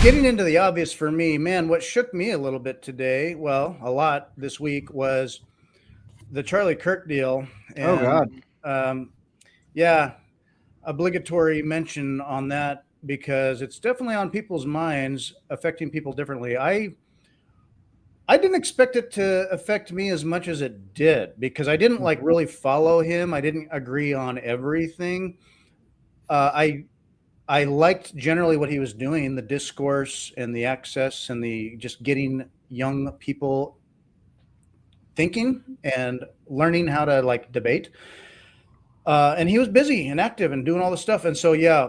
Getting into the obvious for me, man, what shook me a little bit today, well, a lot this week, was the Charlie Kirk deal. Oh And God. um, yeah, obligatory mention on that because it's definitely on people's minds, affecting people differently. I didn't expect it to affect me as much as it did because I didn't like really follow him. I didn't agree on everything. I liked generally what he was doing, the discourse and the access and the just getting young people thinking and learning how to like debate. And he was busy and active and doing all this stuff. And so, yeah,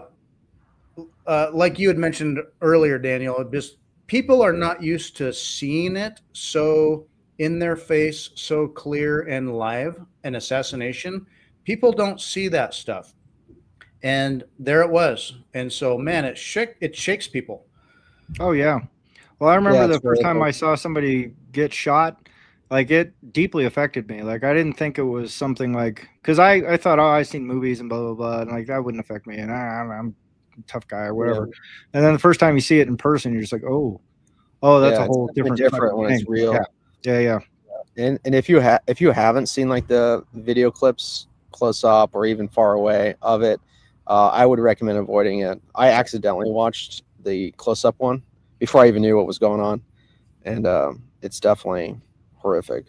like you had mentioned earlier, Daniel, just people are not used to seeing it so in their face, so clear and live, an assassination. People don't see that stuff. And there it was. And so, man, it shakes people. Oh yeah. Well, I Yeah, remember it's the first time horrific. I saw somebody get shot, like it deeply affected me. Like I didn't think it was something like because I thought, oh, I seen movies and blah blah blah, and like that wouldn't affect me, and I'm a tough guy or Yeah, whatever. And then the first time you see it in person, you're just like, oh, that's a yeah, it's whole definitely different different fucking when it's thing. Yeah, real. yeah. And if you haven't seen like the video clips close up or even far away of it, I would recommend avoiding it. I accidentally watched the close up one before I even knew what was going on, and it's definitely horrific.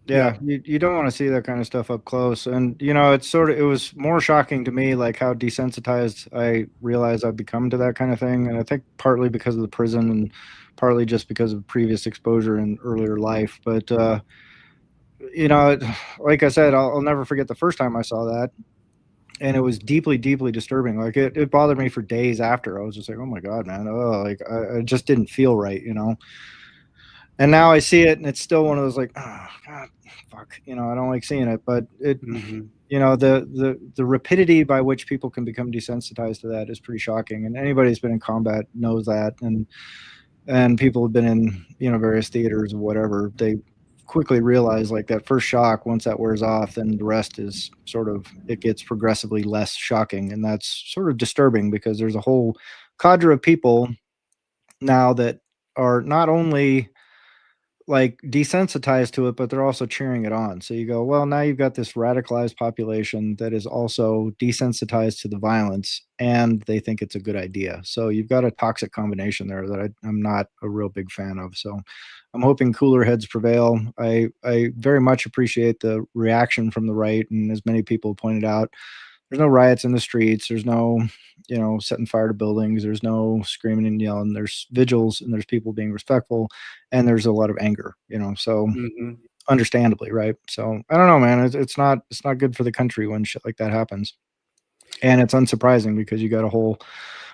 Yeah, Yeah. you don't want to see that kind of stuff up close. And it was more shocking to me like how desensitized I realized I've become to that kind of thing. And I think partly because of the prison and partly just because of previous exposure in earlier life. But it, like I said, I'll never forget the first time I saw that. And it was deeply, deeply disturbing. Like it bothered me for days after. I was just like, oh my God, man. Oh, like I just didn't feel right. And now I see it, and it's still one of those like, oh God, fuck, I don't like seeing it, but Mm-hmm. the rapidity by which people can become desensitized to that is pretty shocking. And anybody who's been in combat knows that, and people have been in various theaters or whatever, they quickly realize like that first shock, once that wears off, then the rest is sort of it gets progressively less shocking, and that's sort of disturbing because there's a whole cadre of people now that are not only like desensitized to it, but they're also cheering it on. So you go, well, now you've got this radicalized population that is also desensitized to the violence and they think it's a good idea. So you've got a toxic combination there that I'm not a real big fan of. So I'm hoping cooler heads prevail. I very much appreciate the reaction from the right. And as many people pointed out, there's no riots in the streets. There's no, setting fire to buildings. There's no screaming and yelling. There's vigils and there's people being respectful, and there's a lot of anger. So Mm-hmm. understandably, right? So I don't know, man. It's not good for the country when shit like that happens, and it's unsurprising because you got a whole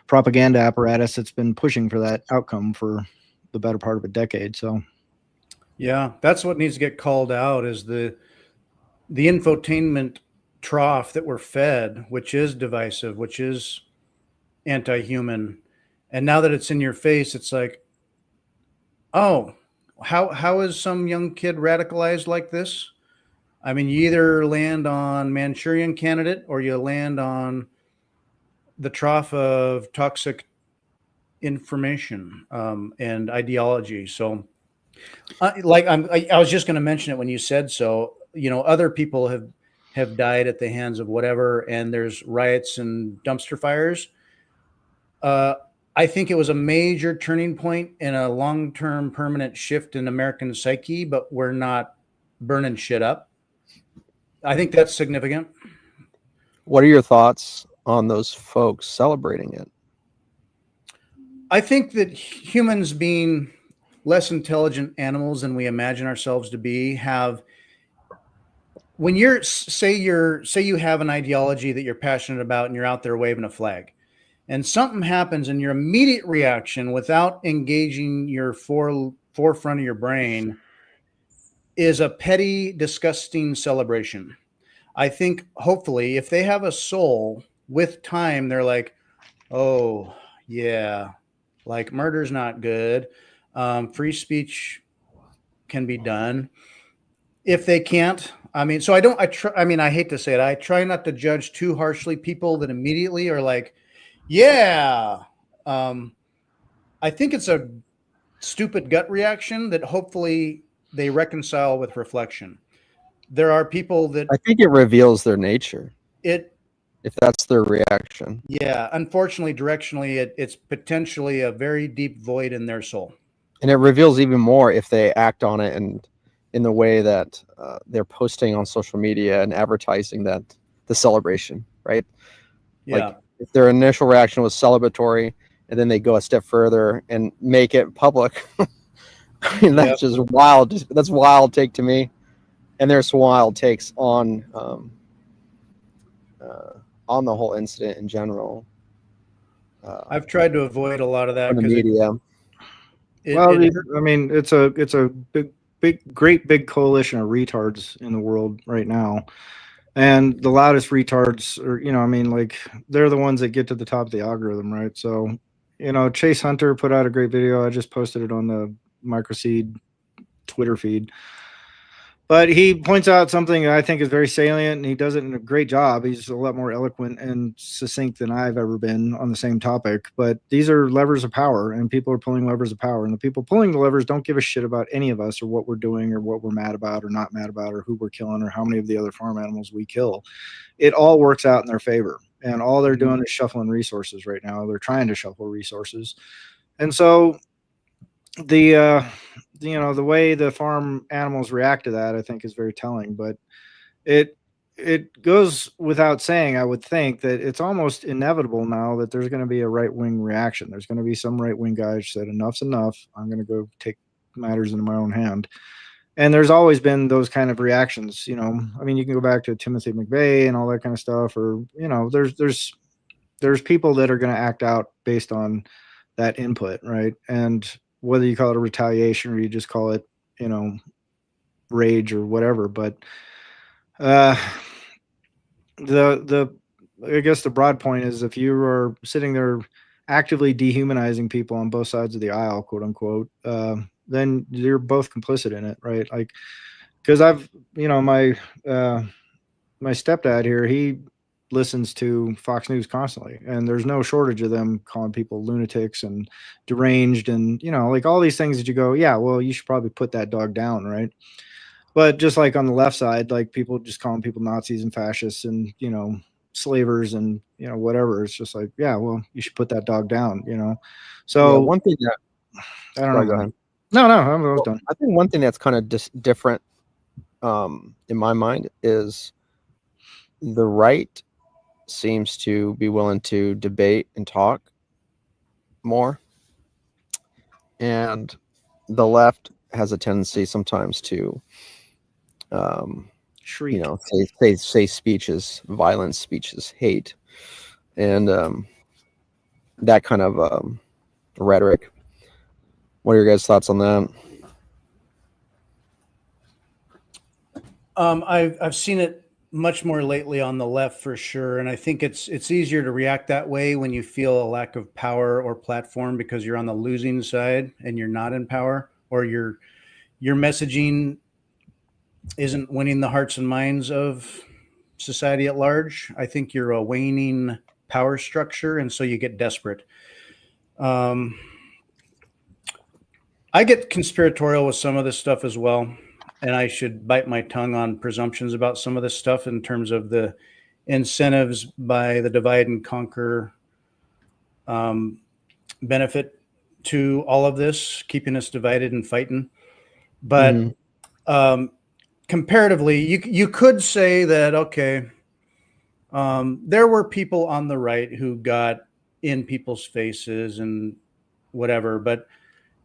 propaganda apparatus that's been pushing for that outcome for the better part of a decade. So Yeah, that's what needs to get called out is the infotainment trough that we're fed, which is divisive, which is anti-human. And now that it's in your face, it's like, oh, how is some young kid radicalized like this? I mean, you either land on Manchurian Candidate or you land on the trough of toxic information and ideology. So, I was just going to mention it when you said so. Other people have died at the hands of whatever, and there's riots and dumpster fires. Uh, I think it was a major turning point in a long-term permanent shift in American psyche, but we're not burning shit up. I think that's significant. What are your thoughts on those folks celebrating it? I think that humans, being less intelligent animals than we imagine ourselves to be, have when say you have an ideology that you're passionate about and you're out there waving a flag and something happens and your immediate reaction without engaging your forefront of your brain is a petty disgusting celebration. I think hopefully if they have a soul with time they're like, oh yeah, like murder's not good. Free speech can be done. If they can't, I mean, so I don't, I try, I mean, I hate to say it. I try not to judge too harshly people that immediately are like, yeah. Um, I think it's a stupid gut reaction that hopefully they reconcile with reflection. There are people that I think it reveals their nature it, if that's their reaction. yeah, unfortunately, directionally, it's potentially a very deep void in their soul. And it reveals even more if they act on it and in the way that they're posting on social media and advertising that the celebration, right? Yeah. Like if their initial reaction was celebratory and then they go a step further and make it public. I mean, that's just wild. That's wild take to me. And there's wild takes on the whole incident in general. I've tried to avoid a lot of that on the because media. I mean, it's a great big coalition of retards in the world right now, and the loudest retards are, I mean, like, they're the ones that get to the top of the algorithm, right? So, Chase Hunter put out a great video. I just posted it on the Microseed Twitter feed. But he points out something that I think is very salient, and he does it in a great job. He's a lot more eloquent and succinct than I've ever been on the same topic. But these are levers of power, and people are pulling levers of power. And the people pulling the levers don't give a shit about any of us or what we're doing or what we're mad about or not mad about or who we're killing or how many of the other farm animals we kill. It all works out in their favor. And all they're doing is shuffling resources right now. They're trying to shuffle resources. And so the way the farm animals react to that, I think, is very telling. But it goes without saying, I would think, that it's almost inevitable now that there's going to be a right-wing reaction. There's going to be some right-wing guy who said, enough's enough. I'm going to go take matters into my own hand. And there's always been those kind of reactions. I mean, you can go back to Timothy McVeigh and all that kind of stuff, or there's people that are going to act out based on that input, right? And whether you call it a retaliation or you just call it, rage or whatever. But I guess the broad point is, if you are sitting there actively dehumanizing people on both sides of the aisle, quote unquote, then you're both complicit in it, right? Like, because I've, my stepdad here, he listens to Fox News constantly, and there's no shortage of them calling people lunatics and deranged and, like all these things that you go, yeah, well, you should probably put that dog down, right? But just like on the left side, like people just calling people Nazis and fascists and, slavers and, whatever. It's just like, yeah, well, you should put that dog down, So Yeah, one thing that I don't Sorry, know. go ahead. No, I'm almost done. I think one thing that's kind of different in my mind is the right seems to be willing to debate and talk more, and the left has a tendency sometimes to Shriek. say speeches, violent speeches, hate, and that kind of rhetoric. What are your guys' thoughts on that? I've seen it much more lately on the left for sure, and I think it's easier to react that way when you feel a lack of power or platform because you're on the losing side and you're not in power, or your messaging isn't winning the hearts and minds of society at large. I think you're a waning power structure, and so you get desperate. I get conspiratorial with some of this stuff as well. And I should bite my tongue on presumptions about some of this stuff in terms of the incentives by the divide and conquer benefit to all of this, keeping us divided and fighting. But comparatively, you could say that, okay, there were people on the right who got in people's faces and whatever, but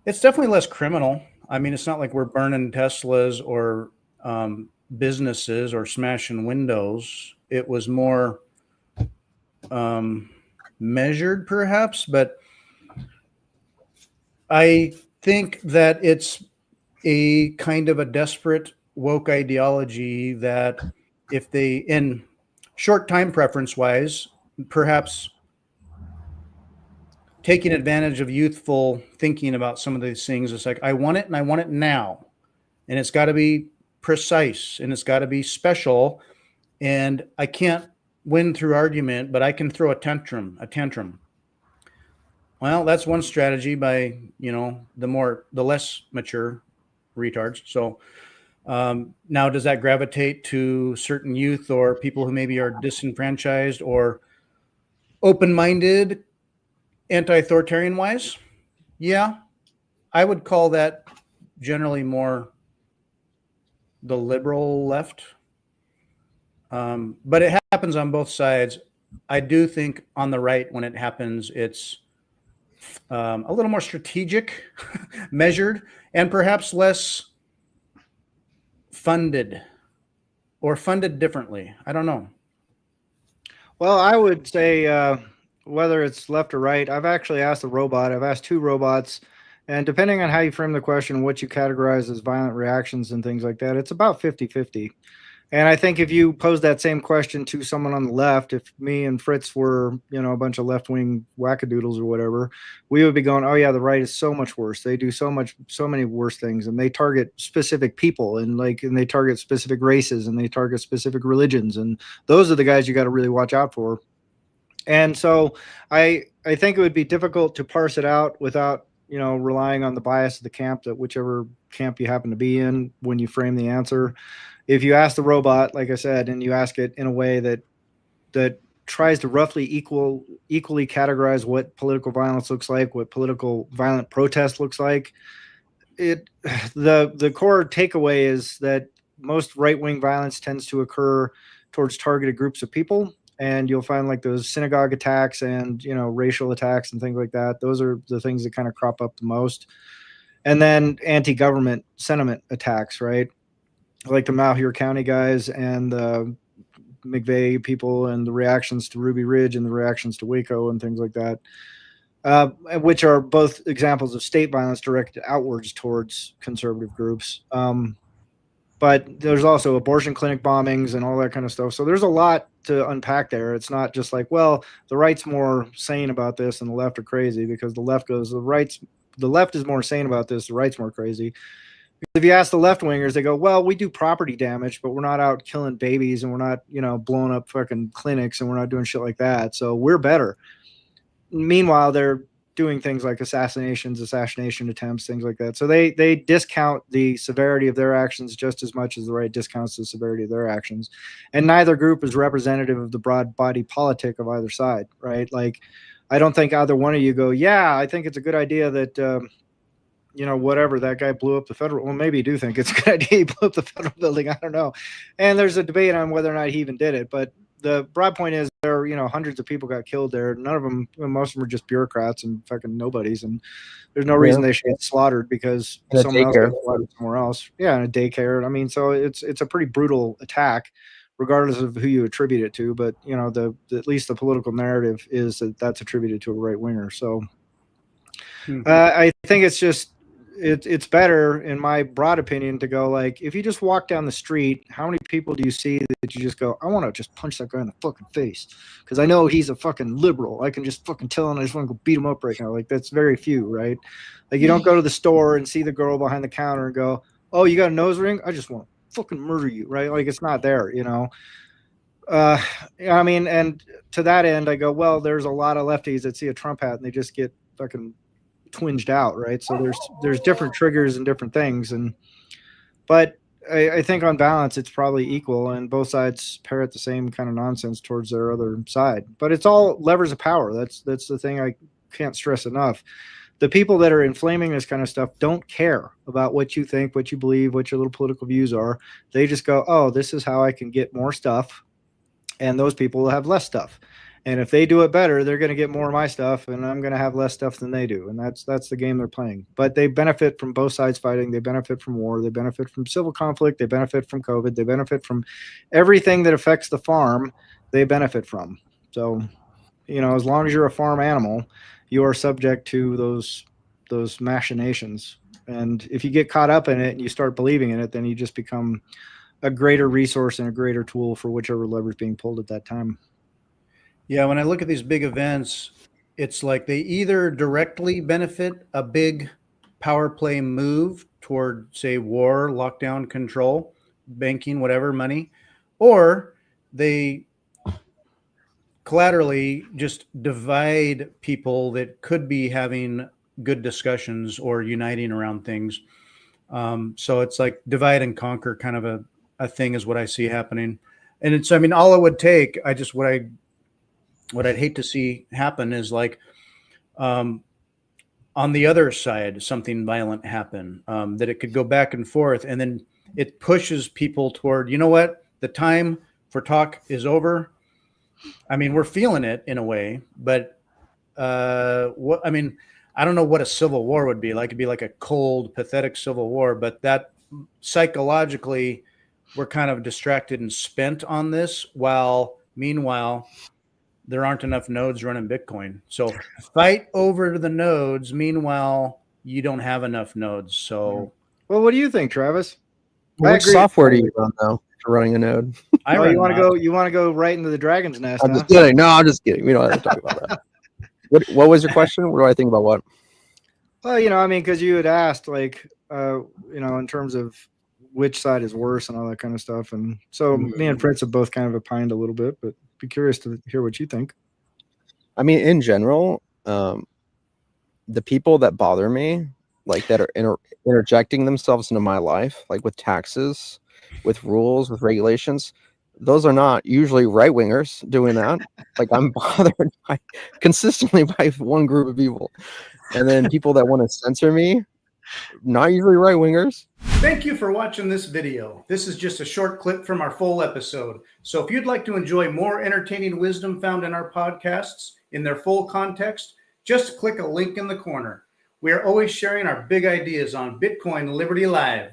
it's definitely less criminal. I mean, it's not like we're burning Teslas or businesses or smashing windows. It was more measured, perhaps. But I think that it's a kind of a desperate woke ideology that if they, in short time preference wise, perhaps taking advantage of youthful thinking about some of these things. It's like, I want it and I want it now. And it's got to be precise and it's got to be special. And I can't win through argument, but I can throw a tantrum. Well, that's one strategy by, the less mature retards. So now, does that gravitate to certain youth or people who maybe are disenfranchised or open-minded, anti-authoritarian wise? Yeah, I would call that generally more the liberal left. But it happens on both sides. I do think on the right, when it happens, it's a little more strategic, measured, and perhaps less funded or funded differently. I don't know. Well, I would say whether it's left or right, I've actually asked a robot. I've asked two robots, and depending on how you frame the question, what you categorize as violent reactions and things like that, it's about 50-50. And I think if you pose that same question to someone on the left, if me and Fritz were, a bunch of left-wing wackadoodles or whatever, we would be going, oh yeah, the right is so much worse. They do so many worse things, and they target specific people and they target specific races and they target specific religions. And those are the guys you got to really watch out for. And so I think it would be difficult to parse it out without, relying on the bias of the camp, that whichever camp you happen to be in when you frame the answer. If you ask the robot, like I said, and you ask it in a way that tries to roughly equally categorize what political violence looks like, what political violent protest looks like, the core takeaway is that most right-wing violence tends to occur towards targeted groups of people. And you'll find like those synagogue attacks and, racial attacks and things like that. Those are the things that kind of crop up the most. And then anti-government sentiment attacks, right? Like the Malheur County guys and the McVeigh people and the reactions to Ruby Ridge and the reactions to Waco and things like that, which are both examples of state violence directed outwards towards conservative groups. But there's also abortion clinic bombings and all that kind of stuff. So there's a lot to unpack there. It's not just like, well, the right's more sane about this and the left are crazy, because the left goes, the left is more sane about this, the right's more crazy. If you ask the left wingers, they go, well, we do property damage, but we're not out killing babies and we're not, blowing up fucking clinics and we're not doing shit like that. So we're better. Meanwhile, they're doing things like assassination attempts, things like that. So they discount the severity of their actions just as much as the right discounts the severity of their actions. And neither group is representative of the broad body politic of either side, right? Like, I don't think either one of you go, yeah, I think it's a good idea that, whatever, that guy blew up the federal. Well, maybe you do think it's a good idea he blew up the federal building. I don't know. And there's a debate on whether or not he even did it. But the broad point is there, hundreds of people got killed there. None of them, most of them were just bureaucrats and fucking nobodies. And there's no reason they should get slaughtered because someone else got slaughtered somewhere else. Yeah, in a daycare. I mean, so it's a pretty brutal attack, regardless of who you attribute it to. But, at least the political narrative is that that's attributed to a right winger. So I think it's just, it's better, in my broad opinion, to go like, if you just walk down the street, how many people do you see that you just go, I want to just punch that guy in the fucking face because I know he's a fucking liberal. I can just fucking tell him I just want to go beat him up right now. Like, that's very few, right? Like, you don't go to the store and see the girl behind the counter and go, oh, you got a nose ring? I just want to fucking murder you, right? Like, it's not there, I mean, and to that end, I go, well, there's a lot of lefties that see a Trump hat and they just get fucking twinged out, right? So there's different triggers and different things, but I think on balance it's probably equal, and both sides parrot the same kind of nonsense towards their other side. But it's all levers of power. That's the thing I can't stress enough. The people that are inflaming this kind of stuff don't care about what you think, what you believe, what your little political views are. They just go, oh, this is how I can get more stuff, and those people will have less stuff. And if they do it better, they're going to get more of my stuff, and I'm going to have less stuff than they do. And that's the game they're playing. But they benefit from both sides fighting. They benefit from war. They benefit from civil conflict. They benefit from COVID. They benefit from everything that affects the farm. They benefit from. So, as long as you're a farm animal, you are subject to those machinations. And if you get caught up in it and you start believing in it, then you just become a greater resource and a greater tool for whichever lever is being pulled at that time. Yeah, when I look at these big events, it's like they either directly benefit a big power play move toward, say, war, lockdown, control, banking, whatever, money, or they collaterally just divide people that could be having good discussions or uniting around things. So it's like divide and conquer kind of a thing is what I see happening. And it's, I mean, all it would take, what I'd hate to see happen is like, on the other side, something violent happen, that it could go back and forth. And then it pushes people toward, you know what, the time for talk is over. I mean, we're feeling it in a way, but I mean, I don't know what a civil war would be like. It'd be like a cold, pathetic civil war, but that psychologically, we're kind of distracted and spent on this, while meanwhile, there aren't enough nodes running Bitcoin. So fight over the nodes. Meanwhile, you don't have enough nodes. So, well, what do you think, Travis? Which software do you run though for running a node? You want to go right into the dragon's nest? I'm just kidding. No, I'm just kidding. We don't have to talk about that. What was your question? What do I think about what? Well, I mean, because you had asked, like, in terms of which side is worse and all that kind of stuff, and so me and Fritz have both kind of opined a little bit, but be curious to hear what you think. I mean, in general, the people that bother me, like that are interjecting themselves into my life, like with taxes, with rules, with regulations, those are not usually right wingers doing that. Like I'm bothered consistently by one group of people, and then people that want to censor me, not usually right wingers. thank you for watching this video. This is just a short clip from our full episode. So if you'd like to enjoy more entertaining wisdom found in our podcasts in their full context, just click a link in the corner. We are always sharing our big ideas on Bitcoin Liberty Live.